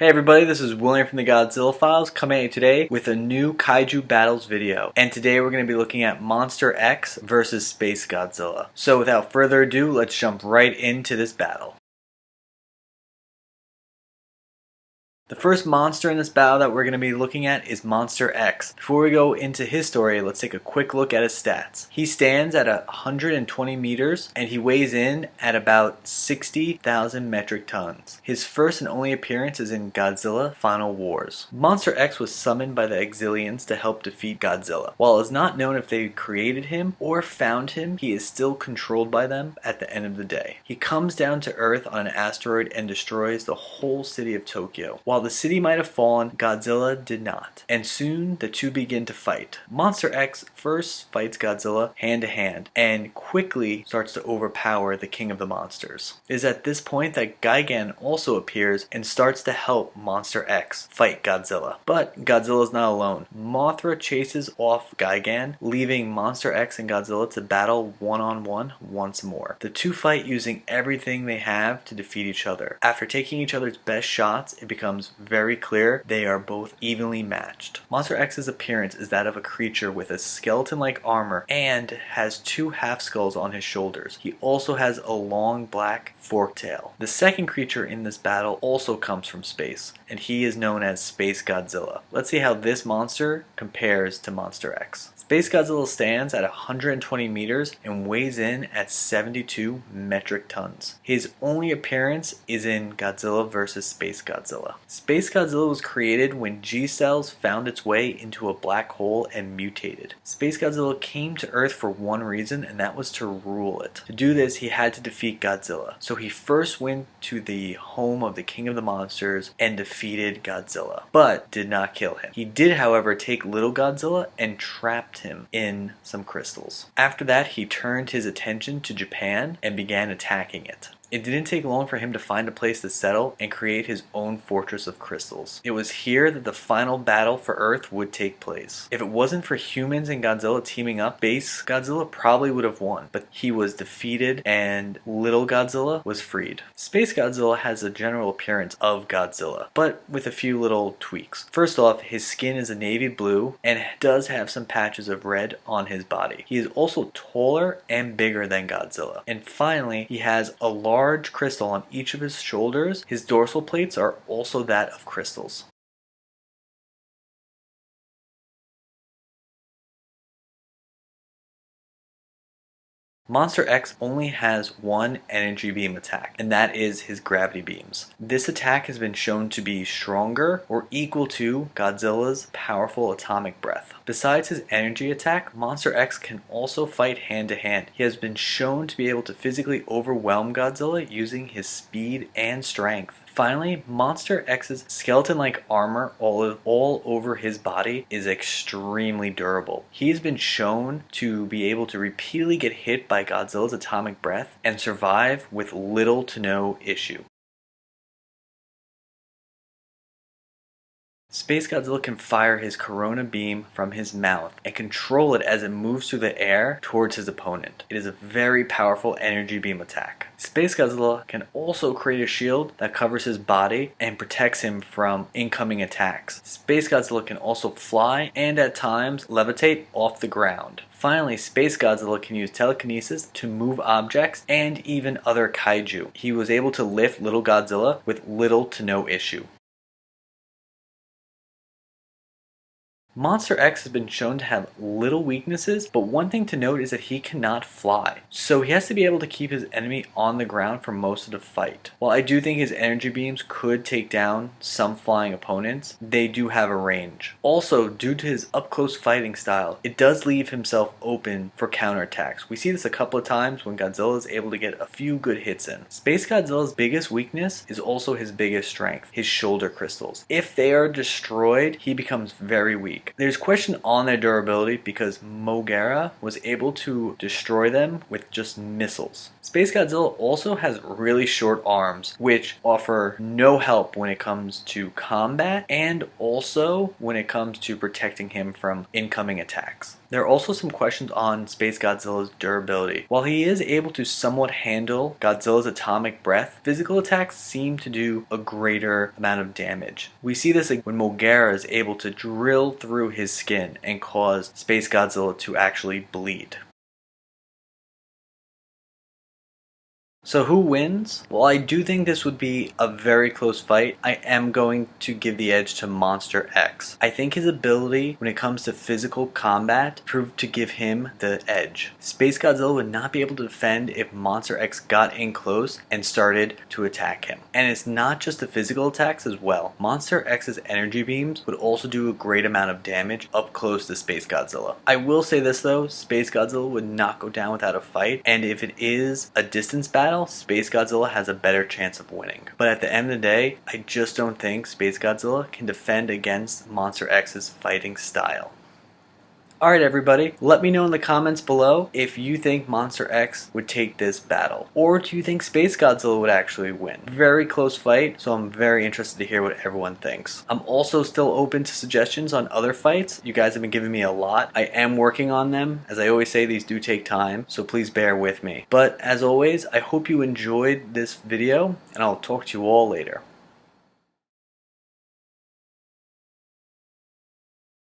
Hey everybody, this is William from the Godzilla Files coming at you today with a new Kaiju Battles video. And today we're going to be looking at Monster X versus SpaceGodzilla. So without further ado, let's jump right into this battle. The first monster in this battle that we're going to be looking at is Monster X. Before we go into his story, let's take a quick look at his stats. He stands at 120 meters and he weighs in at about 60,000 metric tons. His first and only appearance is in Godzilla Final Wars. Monster X was summoned by the Exilians to help defeat Godzilla. While it is not known if they created him or found him, he is still controlled by them at the end of the day. He comes down to Earth on an asteroid and destroys the whole city of Tokyo. While the city might have fallen, Godzilla did not, and soon the two begin to fight. Monster X first fights Godzilla hand to hand and quickly starts to overpower the king of the monsters. It is at this point that Gigan also appears and starts to help Monster X fight Godzilla. But Godzilla is not alone. Mothra chases off Gigan, leaving Monster X and Godzilla to battle one-on-one once more. The two fight using everything they have to defeat each other. After taking each other's best shots, it becomes very clear they are both evenly matched. Monster X's appearance is that of a creature with a skeleton-like armor and has two half skulls on his shoulders. He also has a long black forked tail. The second creature in this battle also comes from space, and he is known as SpaceGodzilla. Let's see how this monster compares to Monster X. SpaceGodzilla stands at 120 meters and weighs in at 72 metric tons. His only appearance is in Godzilla vs. SpaceGodzilla. SpaceGodzilla was created when G-cells found its way into a black hole and mutated. SpaceGodzilla came to Earth for one reason, and that was to rule it. To do this, he had to defeat Godzilla. So he first went to the home of the king of the monsters and defeated Godzilla, but did not kill him. He did, however, take little Godzilla and trapped him in some crystals. After that, he turned his attention to Japan and began attacking it. It didn't take long for him to find a place to settle and create his own fortress of crystals. It was here that the final battle for Earth would take place. If it wasn't for humans and Godzilla teaming up, SpaceGodzilla probably would have won, but he was defeated and little Godzilla was freed. SpaceGodzilla has a general appearance of Godzilla, but with a few little tweaks. First off, his skin is a navy blue and does have some patches of red on his body. He is also taller and bigger than Godzilla. And finally, he has a large crystal on each of his shoulders. His dorsal plates are also that of crystals. Monster X only has one energy beam attack, and that is his gravity beams. This attack has been shown to be stronger or equal to Godzilla's powerful atomic breath. Besides his energy attack, Monster X can also fight hand to hand. He has been shown to be able to physically overwhelm Godzilla using his speed and strength. Finally, Monster X's skeleton-like armor all over his body is extremely durable. He has been shown to be able to repeatedly get hit by Godzilla's atomic breath and survive with little to no issue. SpaceGodzilla can fire his corona beam from his mouth and control it as it moves through the air towards his opponent. It is a very powerful energy beam attack. SpaceGodzilla can also create a shield that covers his body and protects him from incoming attacks. SpaceGodzilla can also fly and at times levitate off the ground. Finally, SpaceGodzilla can use telekinesis to move objects and even other kaiju. He was able to lift little Godzilla with little to no issue. Monster X has been shown to have little weaknesses, but one thing to note is that he cannot fly. So he has to be able to keep his enemy on the ground for most of the fight. While I do think his energy beams could take down some flying opponents, they do have a range. Also, due to his up-close fighting style, it does leave himself open for counterattacks. We see this a couple of times when Godzilla is able to get a few good hits in. SpaceGodzilla's biggest weakness is also his biggest strength, his shoulder crystals. If they are destroyed, he becomes very weak. take. There's question on their durability because Mogera was able to destroy them with just missiles. SpaceGodzilla also has really short arms, which offer no help when it comes to combat and also when it comes to protecting him from incoming attacks. There are also some questions on SpaceGodzilla's durability. While he is able to somewhat handle Godzilla's atomic breath, physical attacks seem to do a greater amount of damage. We see this when Mogera is able to drill through his skin and cause SpaceGodzilla to actually bleed. So who wins? Well, I do think this would be a very close fight. I am going to give the edge to Monster X. I think his ability when it comes to physical combat proved to give him the edge. SpaceGodzilla would not be able to defend if Monster X got in close and started to attack him. And it's not just the physical attacks as well. Monster X's energy beams would also do a great amount of damage up close to SpaceGodzilla. I will say this though, SpaceGodzilla would not go down without a fight, and if it is a distance battle, SpaceGodzilla has a better chance of winning. But at the end of the day, I just don't think SpaceGodzilla can defend against Monster X's fighting style. Alright everybody, let me know in the comments below if you think Monster X would take this battle. Or do you think SpaceGodzilla would actually win? Very close fight, so I'm very interested to hear what everyone thinks. I'm also still open to suggestions on other fights. You guys have been giving me a lot. I am working on them. As I always say, these do take time, so please bear with me. But as always, I hope you enjoyed this video, and I'll talk to you all later.